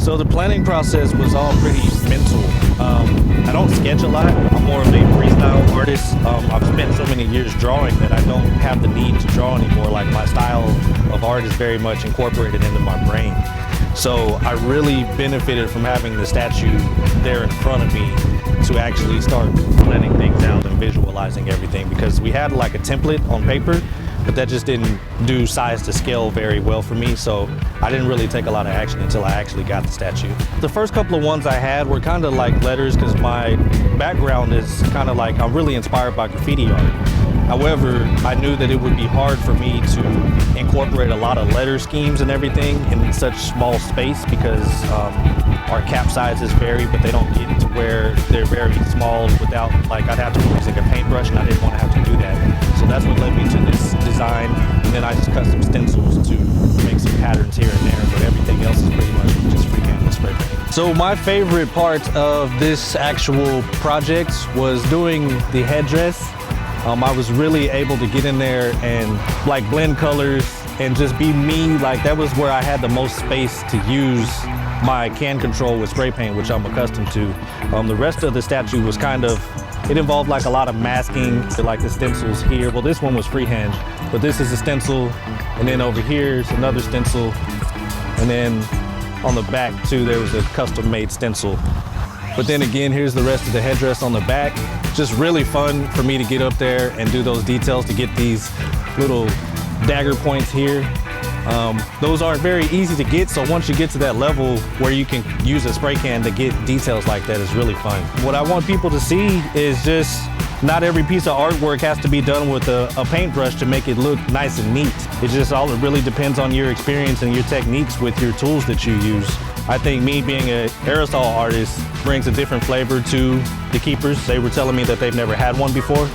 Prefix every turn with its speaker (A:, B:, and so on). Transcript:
A: So the planning process was all pretty mental. I don't sketch a lot. I'm more of a freestyle artist. I've spent so many years drawing that I don't have the need to draw anymore. Like my style of art is very much incorporated into my brain. So I really benefited from having the statue there in front of me to actually start planning things out and visualizing everything, because we had like a template on paper, but that just didn't do size to scale very well for me, so I didn't really take a lot of action until I actually got the statue. The first couple of ones I had were kind of like letters, because my background is kind of like, I'm really inspired by graffiti art. However, I knew that it would be hard for me to incorporate a lot of letter schemes and everything in such small space, because our cap sizes vary, but they don't get to where they're very small without, like, I'd have to be using a paintbrush, and I didn't want to have to do that. So that's what led me to this design, and then I just cut some stencils to make some patterns here and there, but everything else is pretty much just freehand with spray paint. So my favorite part of this actual project was doing the headdress. I was really able to get in there and like blend colors and just be me. Like, that was where I had the most space to use my can control with spray paint, which I'm accustomed to. The rest of the statue was kind of, it involved like a lot of masking, like the stencils here. Well, this one was freehand, but this is a stencil, and then over here is another stencil, and then on the back too, there was a custom made stencil. But then again, here's the rest of the headdress on the back. Just really fun for me to get up there and do those details, to get these little dagger points here. Those aren't very easy to get, so once you get to that level where you can use a spray can to get details like that, is really fun. What I want people to see is just, not every piece of artwork has to be done with a paintbrush to make it look nice and neat. It really depends on your experience and your techniques with your tools that you use. I think me being an aerosol artist brings a different flavor to the keepers. They were telling me that they've never had one before.